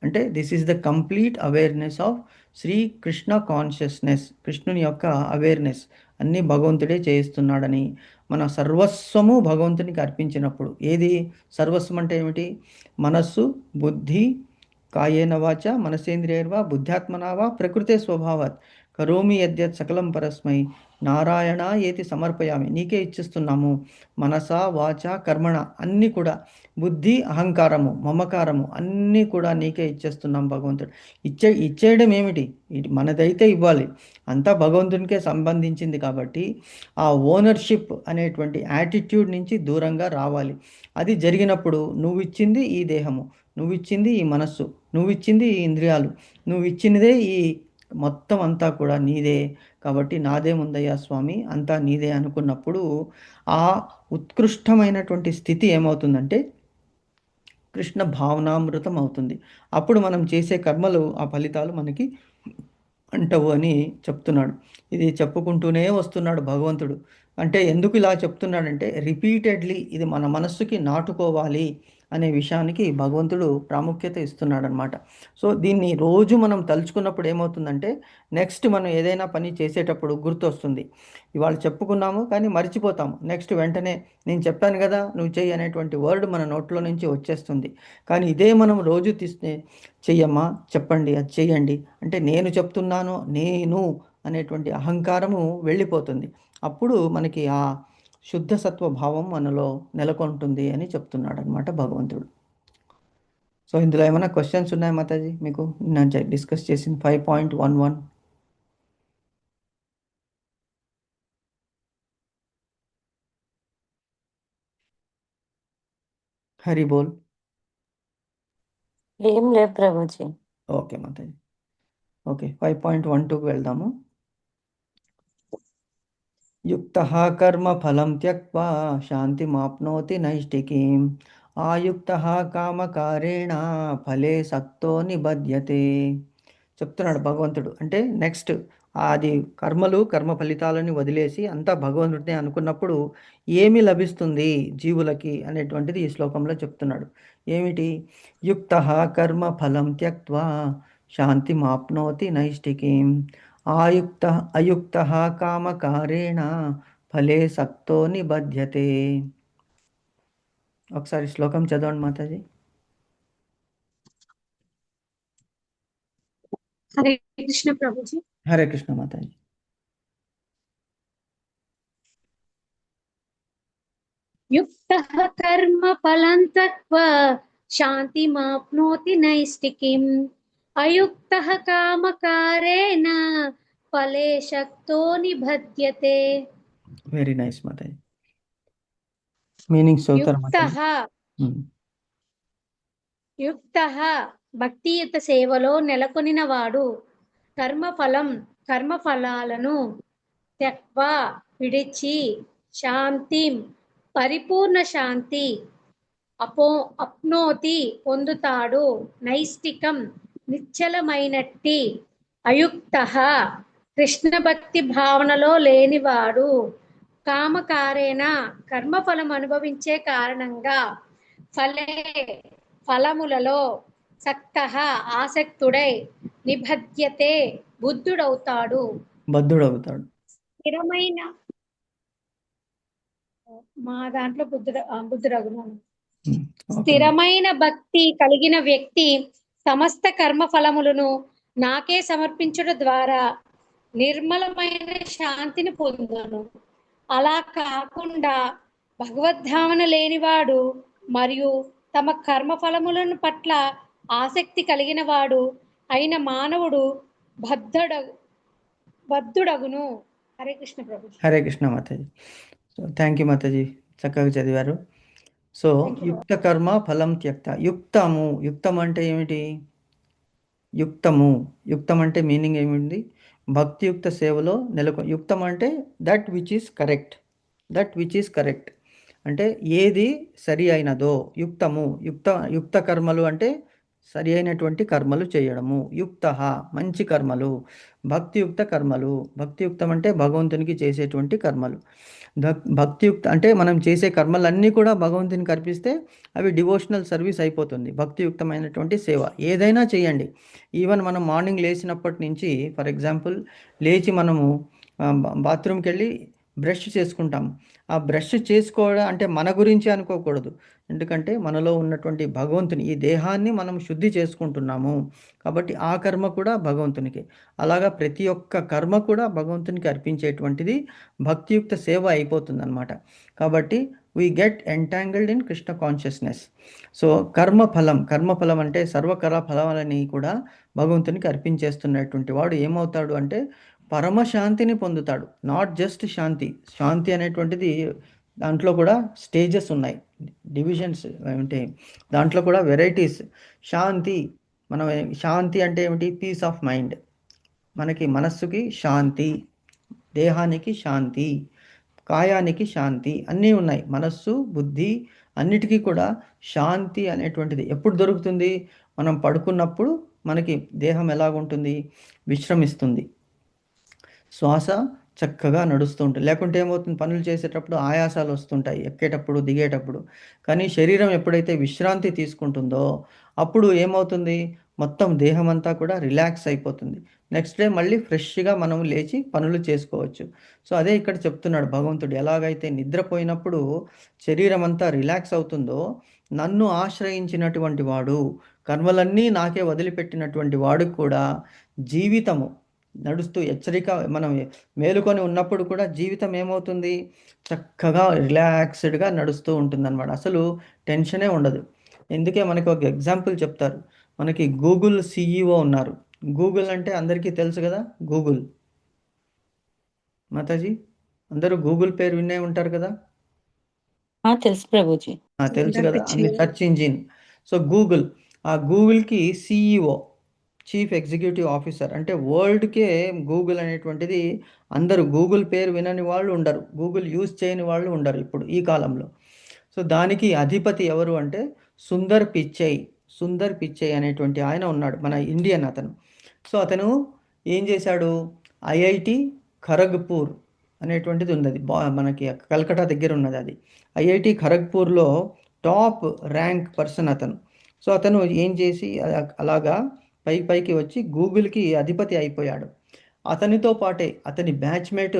అంటే this is the complete awareness of Shri Krishna consciousness. కృష్ణుని యొక్క అవేర్నెస్ అన్నీ భగవంతుడే చేయిస్తున్నాడని, మన సర్వస్వము భగవంతునికి అర్పించినప్పుడు. ఏది సర్వస్వం అంటే ఏమిటి? మనస్సు, బుద్ధి, కాయేన వాచ మనసేంద్రియర్వా బుద్ధ్యాత్మనావా ప్రకృతే స్వభావాత్ కరోమి యద్యత్ సకలం పరస్మై నారాయణ ఏతి సమర్పయామి. నీకే ఇచ్చిస్తున్నాము. మనస వాచ కర్మణ అన్నీ కూడా, బుద్ధి, అహంకారము, మమకారము అన్నీ కూడా నీకే ఇచ్చేస్తున్నాం భగవంతుడు. ఇచ్చేయడం ఏమిటి? మనదైతే ఇవ్వాలి, అంతా భగవంతునికే సంబంధించింది. కాబట్టి ఆ ఓనర్షిప్ అనేటువంటి యాటిట్యూడ్ నుంచి దూరంగా రావాలి. అది జరిగినప్పుడు నువ్వు ఇచ్చింది ఈ దేహము, నువ్వు ఇచ్చింది ఈ మనస్సు, నువ్వు ఇచ్చింది ఈ ఇంద్రియాలు, నువ్వు ఇచ్చినదే ఈ మొత్తం అంతా కూడా నీదే. కాబట్టి నాదేముందయ్యా స్వామి, అంతా నీదే అనుకున్నప్పుడు ఆ ఉత్కృష్టమైనటువంటి స్థితి ఏమవుతుందంటే కృష్ణ భావనామృతం అవుతుంది. అప్పుడు మనం చేసే కర్మలు, ఆ ఫలితాలు మనకి అంటవు అని చెప్తున్నాడు. ఇది చెప్పుకుంటూనే వస్తున్నాడు భగవంతుడు. అంటే ఎందుకు ఇలా చెప్తున్నాడంటే రిపీటెడ్లీ ఇది మన మనస్సుకి నాటుకోవాలి అనే విషయానికి భగవంతుడు ప్రాముఖ్యత ఇస్తున్నాడు అనమాట. సో దీన్ని రోజు మనం తలుచుకున్నప్పుడు ఏమవుతుందంటే నెక్స్ట్ మనం ఏదైనా పని చేసేటప్పుడు గుర్తొస్తుంది. ఇవాళ చెప్పుకున్నాము కానీ మర్చిపోతాము. నెక్స్ట్ వెంటనే నేను చెప్పాను కదా నువ్వు చెయ్యి అనేటువంటి వర్డ్ మన నోట్లో నుంచి వచ్చేస్తుంది. కానీ ఇదే మనం రోజు తీస్తే చెయ్యమ్మా చెప్పండి అది చెయ్యండి అంటే నేను చెప్తున్నాను నేను అనేటువంటి అహంకారము వెళ్ళిపోతుంది. అప్పుడు మనకి ఆ శుద్ధ సత్వ భావం మనలో నెలకొంటుంది అని చెప్తున్నాడు అనమాట భగవంతుడు. సో ఇందులో ఏమైనా క్వశ్చన్స్ ఉన్నాయా మాతాజీ మీకు నేను డిస్కస్ చేసిన 5.11? హరి బోల్. ఏం లేదు ప్రభుజీ. ఓకే మాతాజీ. ఓకే 5.12కి వెళ్దాము. యుక్తః కర్మ ఫలం త్యక్త్వా శాంతిమాప్నోతి నైష్టికీం ఆయుక్తః కామకారేణ ఫలే సక్తో నిబధ్యతే. చెప్తున్నాడు భగవంతుడు. అంటే నెక్స్ట్ అది కర్మ ఫలితాలని వదిలేసి అంతా భగవంతుడిని అనుకున్నప్పుడు ఏమి లభిస్తుంది జీవులకి అనేటువంటిది ఈ శ్లోకంలో చెప్తున్నాడు. ఏమిటి? యుక్తః కర్మ ఫలం త్యక్త్వా శాంతిమాప్నోతి నైష్టికీం అయుక్తః కామకారేణ ఫలే సక్తో నిబధ్యతే. ఒకసారి శ్లోకం చదవండి మాతాజీ. హరే కృష్ణ ప్రభుజీ. హరే కృష్ణ మాతాజీ. యుక్తః కర్మ ఫలం త్యక్త్వా శాంతిమాప్నోతి నైష్టికీం అయుక్తః కామకారేణ ఫలే శక్తో నిబధ్యతే. వెరీ నైస్ మాతాజీ. మీనింగ్స్ చదువుతారా మాతాజీ? యుక్తః భక్తియుత సేవలో నెలకొనిన వాడు కర్మఫలాలను త్యక్వా విడిచి శాంతిం పరిపూర్ణ శాంతి అప్నోతి పొందుతాడు. నైష్టికం నిశ్చలమైనట్టి అయుక్తః కృష్ణ భక్తి భావనలో లేనివాడు కామకారేణ కర్మఫలం అనుభవించే కారణంగా ఫలములలో సక్తః ఆసక్తుడై నిబధ్యతే బద్ధుడవుతాడు. స్థిరమైన మా దాంట్లో బుద్ధుడగును. స్థిరమైన భక్తి కలిగిన వ్యక్తి సమస్త కర్మ ఫలములను నాకే సమర్పించడం ద్వారా నిర్మలమైన శాంతిని పొందును. అలా కాకుండా భగవద్భావన లేనివాడు మరియు తమ కర్మ ఫలములను పట్ల ఆసక్తి కలిగిన వాడు అయిన మానవుడు బద్ధుడగును. హరే కృష్ణ ప్రభు. హరే కృష్ణ మాతాజీ. సో థ్యాంక్ యూ మాతాజీ, చక్కగా చదివారు. సో యుక్త కర్మ ఫలం త్యక్త. యుక్తం అంటే ఏమిటి? యుక్తం అంటే మీనింగ్ ఏమిటి? భక్తియుక్త సేవలో యుక్తం అంటే దట్ విచ్ ఈస్ కరెక్ట్ అంటే ఏది సరి అయినదో యుక్త కర్మలు అంటే సరి అయినటువంటి కర్మలు చేయడము. మంచి కర్మలు, భక్తియుక్త కర్మలు. భక్తియుక్తం అంటే భగవంతునికి చేసేటువంటి కర్మలు. భక్తియుక్త అంటే మనం చేసే కర్మలన్నీ కూడా భగవంతునికి అర్పిస్తే అవి డివోషనల్ సర్వీస్ అయిపోతుంది. భక్తియుక్తమైనటువంటి సేవ ఏదైనా చేయండి. ఈవెన్ మనం మార్నింగ్ లేచినప్పటి నుంచి ఫర్ ఎగ్జాంపుల్ లేచి మనము బాత్రూమ్కి వెళ్ళి బ్రష్ చేసుకుంటాం. ఆ బ్రష్ చేసుకోవడం అంటే మన గురించి అనుకోకూడదు. ఎందుకంటే మనలో ఉన్నటువంటి భగవంతుని ఈ దేహాన్ని మనం శుద్ధి చేసుకుంటున్నాము కాబట్టి ఆ కర్మ కూడా భగవంతునికి. అలాగా ప్రతి ఒక్క కర్మ కూడా భగవంతునికి అర్పించేటువంటిది భక్తియుక్త సేవ అయిపోతుంది అన్నమాట. కాబట్టి we get entangled in Krishna consciousness. So కర్మఫలం అంటే సర్వకర ఫలాలని కూడా భగవంతునికి అర్పించేస్తున్నటువంటి వాడు ఏమవుతాడు అంటే పరమశాంతిని పొందుతాడు. నాట్ జస్ట్ శాంతి అనేటువంటిది దాంట్లో కూడా స్టేజెస్ ఉన్నాయి, డివిజన్స్ ఉంటాయి, దాంట్లో కూడా వెరైటీస్. శాంతి అంటే ఏమిటి? Peace of mind. మనకి మనస్సుకి శాంతి, దేహానికి శాంతి, కాయానికి శాంతి అన్నీ ఉన్నాయి. మనస్సు బుద్ధి అన్నిటికీ కూడా శాంతి అనేటువంటిది ఎప్పుడు దొరుకుతుంది? మనం పడుకున్నప్పుడు మనకి దేహం ఎలాగుంటుంది? విశ్రమిస్తుంది. శ్వాస చక్కగా నడుస్తూ ఉంటుంది. లేకుంటే ఏమవుతుంది, పనులు చేసేటప్పుడు ఆయాసాలు వస్తుంటాయి ఎక్కేటప్పుడు, దిగేటప్పుడు. కానీ శరీరం ఎప్పుడైతే విశ్రాంతి తీసుకుంటుందో అప్పుడు ఏమవుతుంది, మొత్తం దేహం అంతా కూడా రిలాక్స్ అయిపోతుంది. నెక్స్ట్ డే మళ్ళీ ఫ్రెష్గా మనం లేచి పనులు చేసుకోవచ్చు. సో అదే ఇక్కడ చెప్తున్నాడు భగవంతుడు, ఎలాగైతే నిద్రపోయినప్పుడు శరీరం అంతా రిలాక్స్ అవుతుందో, నన్ను ఆశ్రయించినటువంటి వాడు, కర్మలన్నీ నాకే వదిలిపెట్టినటువంటి వాడికి కూడా జీవితము నడుస్తూ హెచ్చరిక, మనం మేలుకొని ఉన్నప్పుడు కూడా జీవితం ఏమవుతుంది, చక్కగా రిలాక్స్డ్గా నడుస్తూ ఉంటుందన్నమాట. అసలు టెన్షనే ఉండదు. ఎందుకే మనకి ఒక ఎగ్జాంపుల్ చెప్తారు. మనకి గూగుల్ సిఇఓ ఉన్నారు. గూగుల్ అంటే అందరికీ తెలుసు కదా, గూగుల్. మాతాజీ, అందరూ గూగుల్ పేరు వినే ఉంటారు కదా. తెలుసు ప్రభుజీ. తెలుసు కదా, Picchayya. Search engine. So Google, ఆ గూగుల్కి సిఇఓ, చీఫ్ ఎగ్జిక్యూటివ్ ఆఫీసర్. అంటే వరల్డ్కే గూగుల్ అనేటువంటిది, అందరూ గూగుల్ పేరు వినని వాళ్ళు ఉండరు, గూగుల్ యూజ్ చేయని వాళ్ళు ఉండరు ఇప్పుడు ఈ కాలంలో. సో దానికి అధిపతి ఎవరు అంటే సుందర్ పిచ్చై. సుందర్ పిచ్చై అనేటువంటి ఆయన ఉన్నాడు, మన ఇండియన్ అతను. సో అతను ఏం చేశాడు, ఐఐటి ఖరగ్పూర్ అనేటువంటిది ఉన్నది, మనకి కల్కటా దగ్గర ఉన్నది అది. ఐఐటి ఖరగ్పూర్లో టాప్ ర్యాంక్ పర్సన్ అతను. సో అతను ఏం చేసి అలాగా పైకి వచ్చి గూగుల్కి అధిపతి అయిపోయాడు. అతనితో పాటే అతని బ్యాచ్మేట్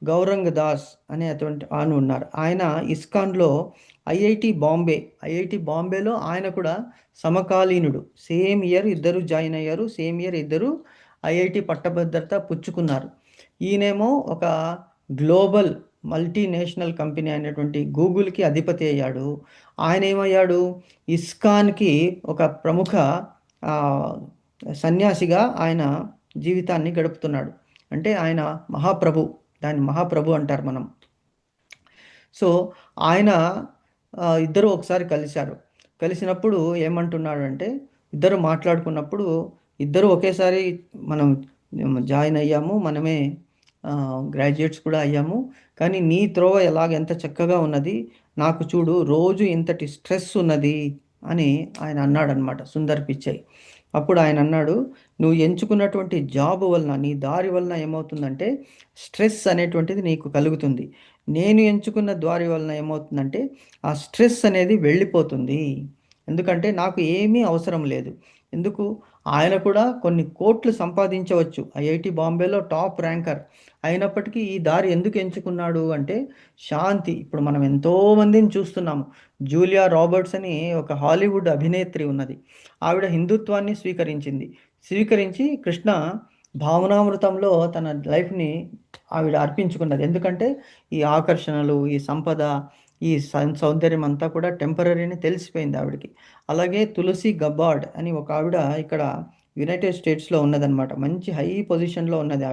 గౌరంగ్ దాస్ అనే అటువంటి ఆయన ఉన్నారు. ఆయన ఇస్కాన్లో ఐఐటి బాంబేలో ఆయన కూడా సమకాలీనుడు. సేమ్ ఇయర్ ఇద్దరు జాయిన్ అయ్యారు, సేమ్ ఇయర్ ఇద్దరు ఐఐటి పట్టభద్రత పుచ్చుకున్నారు. ఈయనేమో ఒక గ్లోబల్ మల్టీనేషనల్ కంపెనీ అయినటువంటి గూగుల్కి అధిపతి అయ్యాడు. ఆయన ఏమయ్యాడు, ఇస్కాన్కి ఒక ప్రముఖ సన్యాసిగా ఆయన జీవితాన్ని గడుపుతున్నాడు. అంటే ఆయన మహాప్రభు, దాన్ని మహాప్రభు అంటారు మనం. సో ఆయన ఇద్దరు ఒకసారి కలిసినప్పుడు ఏమంటున్నాడు అంటే, ఇద్దరు మాట్లాడుకున్నప్పుడు, ఇద్దరు ఒకేసారి మనం జాయిన్ అయ్యాము, మనమే గ్రాడ్యుయేట్స్ కూడా అయ్యాము, కానీ నీ త్రోవ ఎంత చక్కగా ఉన్నది, నాకు చూడు రోజు ఇంతటి స్ట్రెస్ ఉన్నది అని ఆయన అన్నాడనమాట, సుందర్ పిచ్చై. అప్పుడు ఆయన అన్నాడు, నువ్వు ఎంచుకున్నటువంటి జాబ్ వలన, నీ దారి వలన ఏమవుతుందంటే స్ట్రెస్ అనేటువంటిది నీకు కలుగుతుంది. నేను ఎంచుకున్న దారి వలన ఏమవుతుందంటే ఆ స్ట్రెస్ అనేది వెళ్ళిపోతుంది. ఎందుకంటే నాకు ఏమీ అవసరం లేదు. ఎందుకు, ఆయన కూడా కొన్ని కోట్లు సంపాదించవచ్చు, ఐఐటి బాంబేలో టాప్ ర్యాంకర్ అయినప్పటికీ ఈ దారి ఎందుకు ఎంచుకున్నాడు అంటే శాంతి. ఇప్పుడు మనం ఎంతోమందిని చూస్తున్నాము. జూలియా రాబర్ట్స్ అని ఒక హాలీవుడ్ అభినేత్రి ఉన్నది. ఆవిడ హిందుత్వాన్ని స్వీకరించి కృష్ణ భావనామృతంలో తన లైఫ్ని ఆవిడ అర్పించుకున్నది. ఎందుకంటే ఈ ఆకర్షణలు, ఈ సంపద, ఈ సౌందర్యం అంతా కూడా టెంపరీ అని తెలిసిపోయింది ఆవిడకి. అలాగే తులసి గబ్బార్డ్ అని ఒక ఆవిడ ఇక్కడ యునైటెడ్ స్టేట్స్లో ఉన్నదన్నమాట, మంచి హై పొజిషన్లో ఉన్నది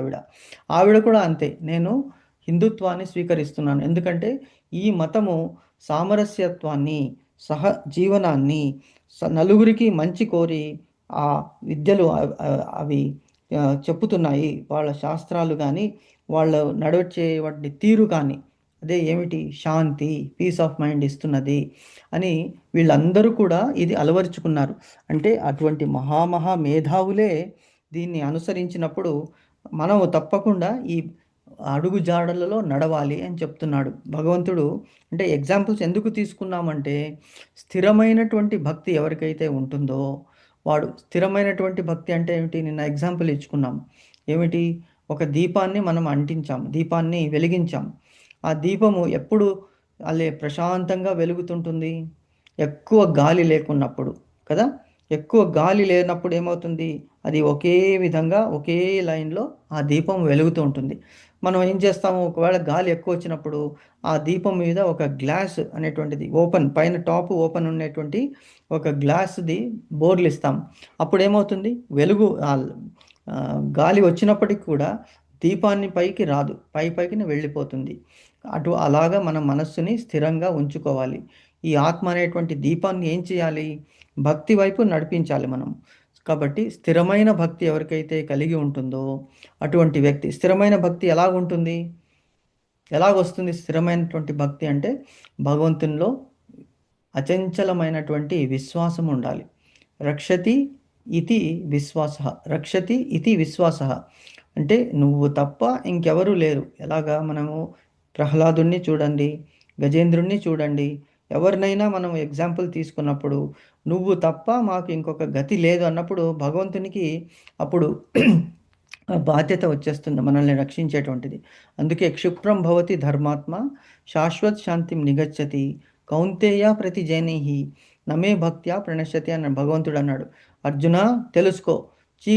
ఆవిడ కూడా అంతే, నేను హిందుత్వాన్ని స్వీకరిస్తున్నాను, ఎందుకంటే ఈ మతము సామరస్యత్వాన్ని, సహజీవనాన్ని, నలుగురికి మంచి కోరి ఆ విద్యలు అవి చెప్పుతున్నాయి. వాళ్ళ శాస్త్రాలు కానీ, వాళ్ళు నడిచే వాటి తీరు కానీ, అదే ఏమిటి, శాంతి, పీస్ ఆఫ్ మైండ్ ఇస్తున్నది అని వీళ్ళందరూ కూడా ఇది అలవరుచుకున్నారు. అంటే అటువంటి మహా మేధావులే దీన్ని అనుసరించినప్పుడు మనము తప్పకుండా ఈ అడుగు జాడలలో నడవాలి అని చెప్తున్నాడు భగవంతుడు. అంటే ఎగ్జాంపుల్స్ ఎందుకు తీసుకున్నామంటే, స్థిరమైనటువంటి భక్తి ఎవరికైతే ఉంటుందో వాడు, స్థిరమైనటువంటి భక్తి అంటే ఏమిటి, నిన్న ఎగ్జాంపుల్ ఇచ్చుకున్నాం. ఏమిటి, ఒక దీపాన్ని మనం అంటించాం, దీపాన్ని వెలిగించాం. ఆ దీపము ఎప్పుడు ప్రశాంతంగా వెలుగుతుంటుంది, ఎక్కువ గాలి లేకున్నప్పుడు కదా. ఎక్కువ గాలి లేనప్పుడు ఏమవుతుంది, అది ఒకే విధంగా ఒకే లైన్లో ఆ దీపం వెలుగుతూ ఉంటుంది. మనం ఏం చేస్తాము, ఒకవేళ గాలి ఎక్కువ వచ్చినప్పుడు ఆ దీపం మీద ఒక గ్లాస్ అనేటువంటిది ఓపెన్, పైన టాప్ ఓపెన్ ఉన్నటువంటి ఒక గ్లాస్ది బోర్లు ఇస్తాం. అప్పుడు ఏమవుతుంది, వెలుగు గాలి వచ్చినప్పటికి కూడా దీపాన్ని పైకి రాదు, పైకి వెళ్ళిపోతుంది. అలాగా మన మనస్సుని స్థిరంగా ఉంచుకోవాలి. ఈ ఆత్మ అనేటువంటి దీపాన్ని ఏం చేయాలి, భక్తి వైపు నడిపించాలి మనం. కాబట్టి స్థిరమైన భక్తి ఎవరికైతే కలిగి ఉంటుందో అటువంటి వ్యక్తి, స్థిరమైన భక్తి ఎలాగుంటుంది, ఎలాగొస్తుంది స్థిరమైనటువంటి భక్తి అంటే, భగవంతునిలో అచంచలమైనటువంటి విశ్వాసం ఉండాలి. రక్షతి ఇతి విశ్వాస, అంటే నువ్వు తప్ప ఇంకెవరూ లేరు. ఎలాగా మనము ప్రహ్లాదుణ్ణి చూడండి, గజేంద్రుణ్ణి చూడండి, ఎవరినైనా మనం ఎగ్జాంపుల్ తీసుకున్నప్పుడు నువ్వు తప్ప మాకు ఇంకొక గతి లేదు అన్నప్పుడు భగవంతునికి అప్పుడు ఆ బాధ్యత వచ్చేస్తుంది మనల్ని రక్షించేటువంటిది. అందుకే క్షిప్రం భవతి ధర్మాత్మ శాశ్వత్ శాంతిం నిగచ్చతి కౌంతేయ ప్రతి జైనైహి నమే భక్త్యా ప్రణశ్యతి అన్న భగవంతుడు అన్నాడు. అర్జున తెలుసుకో, చీ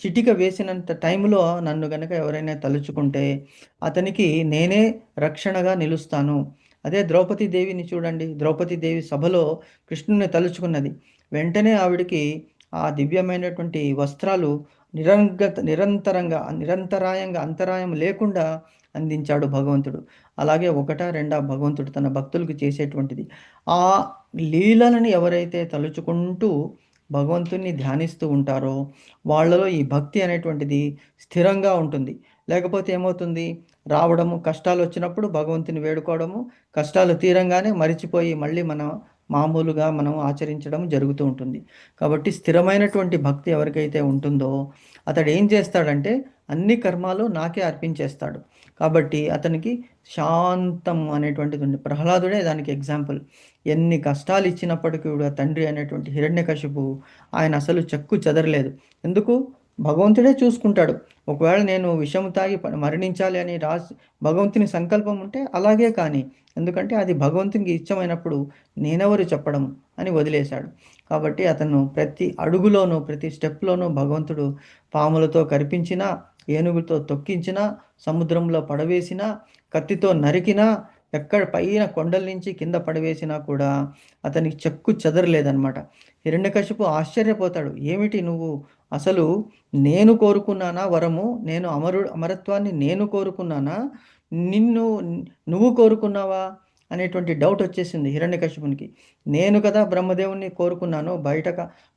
చిటిక వేసినంత టైంలో నన్ను గనక ఎవరైనా తలుచుకుంటే అతనికి నేనే రక్షణగా నిలుస్తాను. అదే ద్రౌపదీదేవిని చూడండి. ద్రౌపదీదేవి సభలో కృష్ణుని తలుచుకున్నది. వెంటనే ఆవిడికి ఆ దివ్యమైనటువంటి వస్త్రాలు నిరంతరాయంగా అంతరాయం లేకుండా అందించాడు భగవంతుడు. అలాగే ఒకటా రెండా భగవంతుడు తన భక్తులకు చేసేటువంటిది. ఆ లీలలను ఎవరైతే తలుచుకుంటూ భగవంతుని ధ్యానిస్తూ ఉంటారో వాళ్ళలో ఈ భక్తి అనేటువంటిది స్థిరంగా ఉంటుంది. లేకపోతే ఏమవుతుంది, రావడము, కష్టాలు వచ్చినప్పుడు భగవంతుని వేడుకోవడము, కష్టాలు తీరంగానే మరిచిపోయి మళ్ళీ మామూలుగా మనం ఆచరించడం జరుగుతూ ఉంటుంది. కాబట్టి స్థిరమైనటువంటి భక్తి ఎవరికైతే ఉంటుందో అతడు ఏం చేస్తాడంటే అన్ని కర్మాలు నాకే అర్పించేస్తాడు. కాబట్టి అతనికి శాంతం అనేటువంటిది ఉంది. ప్రహ్లాదుడే దానికి ఎగ్జాంపుల్. ఎన్ని కష్టాలు ఇచ్చినప్పటికీ కూడా తండ్రి అనేటువంటి హిరణ్యకశిపు ఆయన అసలు చెక్కు చెదరలేదు. ఎందుకు? భగవంతుడే చూసుకుంటాడు. ఒకవేళ నేను విషం తాగి మరణించాలి అని భగవంతుని సంకల్పం ఉంటే అలాగే కానీ, ఎందుకంటే అది భగవంతునికి ఇష్టమైనప్పుడు నేనెవరు చెప్పడం అని వదిలేశాడు. కాబట్టి అతను ప్రతి అడుగులోనూ ప్రతి స్టెప్లోనూ భగవంతుడు పాములతో కరిపించినా, ఏనుగుతో తొక్కించినా, సముద్రంలో పడవేసినా, కత్తితో నరికినా, ఎక్కడ పైన కొండల నుంచి కింద పడవేసినా కూడా అతనికి చెక్కు చెదరలేదనమాట. హిరణ్యకశిపు ఆశ్చర్యపోతాడు. ఏమిటి నువ్వు అసలు నేను కోరుకున్నానా వరము? నేను అమరత్వాన్ని నేను కోరుకున్నానా, నువ్వు కోరుకున్నావా అనేటువంటి డౌట్ వచ్చేసింది హిరణ్యకశిపునికి. నేను కదా బ్రహ్మదేవుణ్ణి కోరుకున్నాను,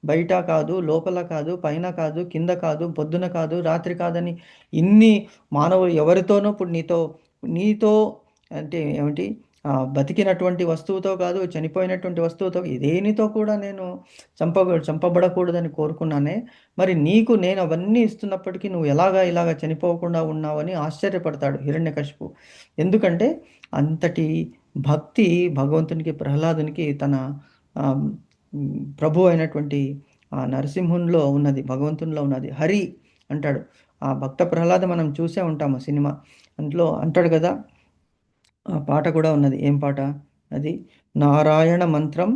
బయట కాదు, లోపల కాదు, పైన కాదు, కింద కాదు, పొద్దున కాదు, రాత్రి కాదని ఇన్ని మానవులు ఎవరితోనో ఇప్పుడు నీతో అంటే ఏమిటి, బతికినటువంటి వస్తువుతో కాదు, చనిపోయినటువంటి వస్తువుతో, దేనితో కూడా నేను చంపబడకూడదని కోరుకున్నానే. మరి నీకు నేను అవన్నీ ఇస్తున్నప్పటికీ నువ్వు ఇలాగా చనిపోకుండా ఉన్నావని ఆశ్చర్యపడతాడు హిరణ్యకశిపు. ఎందుకంటే అంతటి భక్తి భగవంతునికి, ప్రహ్లాదునికి తన ప్రభు అయినటువంటి ఆ నరసింహునిలో ఉన్నది, భగవంతునిలో ఉన్నది. హరి అంటాడు. ఆ భక్త ప్రహ్లాద మనం చూసే ఉంటాము సినిమా. అందులో అంటాడు కదా, ఆ పాట కూడా ఉన్నది. ఏం పాట అది? నారాయణ మంత్రం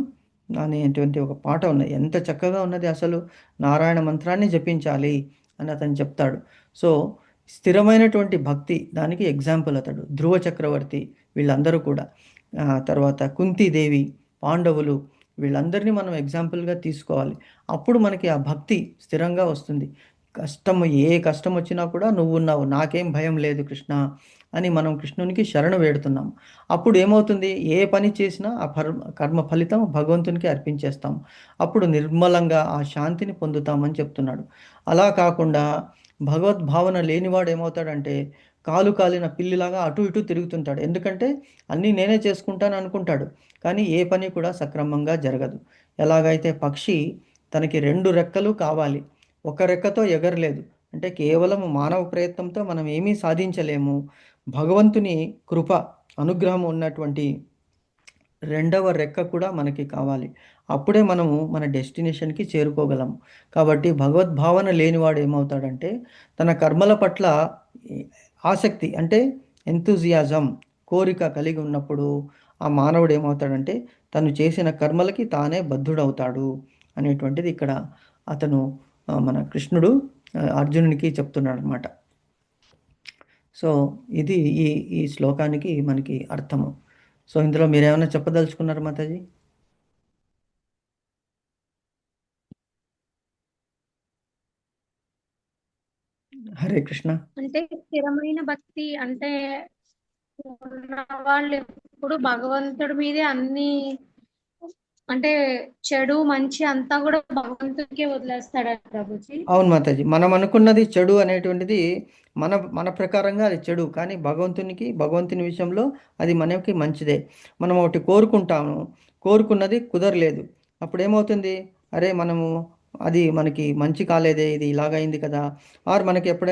అనేటువంటి ఒక పాట ఉన్నది. ఎంత చక్కగా ఉన్నది అసలు. నారాయణ మంత్రాన్ని జపించాలి అని అతను చెప్తాడు. సో స్థిరమైనటువంటి భక్తి దానికి ఎగ్జాంపుల్ అతడు. ధ్రువ చక్రవర్తి, వీళ్ళందరూ కూడా, తర్వాత కుంతీదేవి, పాండవులు, వీళ్ళందరినీ మనం ఎగ్జాంపుల్గా తీసుకోవాలి. అప్పుడు మనకి ఆ భక్తి స్థిరంగా వస్తుంది. ఏ కష్టం వచ్చినా కూడా నువ్వున్నావు, నాకేం భయం లేదు కృష్ణ అని మనం కృష్ణునికి శరణు వేడుతున్నాం. అప్పుడు ఏమవుతుంది, ఏ పని చేసినా ఆ కర్మ ఫలితం భగవంతునికి అర్పించేస్తాం. అప్పుడు నిర్మలంగా ఆ శాంతిని పొందుతామని చెప్తున్నాడు. అలా కాకుండా భగవద్భావన లేనివాడు ఏమవుతాడంటే కాలిన పిల్లిలాగా అటు ఇటు తిరుగుతుంటాడు. ఎందుకంటే అన్నీ నేనే చేసుకుంటాను అనుకుంటాడు, కానీ ఏ పని కూడా సక్రమంగా జరగదు. ఎలాగైతే పక్షి తనకి 2 రెక్కలు కావాలి, ఒక రెక్కతో ఎగరలేదు అంటే కేవలం మానవ ప్రయత్నంతో మనం ఏమీ సాధించలేము. భగవంతుని కృప, అనుగ్రహం ఉన్నటువంటి 2వ రెక్క కూడా మనకి కావాలి. అప్పుడే మనము మన డెస్టినేషన్కి చేరుకోగలం. కాబట్టి భగవద్భావన లేనివాడు ఏమవుతాడంటే తన కర్మల పట్ల ఆసక్తి అంటే ఎంతూజియాజం, కోరిక కలిగి ఉన్నప్పుడు ఆ మానవుడు ఏమవుతాడంటే తను చేసిన కర్మలకి తానే బద్ధుడవుతాడు అనేటువంటిది ఇక్కడ అతను మన కృష్ణుడు అర్జునునికి చెప్తున్నాడు అనమాట. సో ఇది ఈ శ్లోకానికి మనకి అర్థము. సో ఇందులో మీరేమైనా చెప్పదలుచుకున్నారు మాతాజీ? హరే కృష్ణ. అంటే స్థిరమైన భక్తి అంటే ఉన్న వాళ్ళు ఎప్పుడు భగవంతుడి మీదే అన్ని, అంటే చెడు మంచి అంతా కూడా భగవంతుడికే వదిలేస్తాడా ప్రభుజీ? అవును మాతాజీ, మనం అనుకున్నది చెడు అనేటువంటిది మన మన ప్రకారంగా అది చెడు, కానీ భగవంతుని విషయంలో అది మనకి మంచిదే. మనం ఒకటి కోరుకుంటాము, కోరుకున్నది కుదరలేదు, అప్పుడు ఏమవుతుంది, అరే మనము అది మనకి మంచి కాలేదే, ఇది ఇలాగైంది కదా, ఆర్ మనకి ఎప్పుడైనా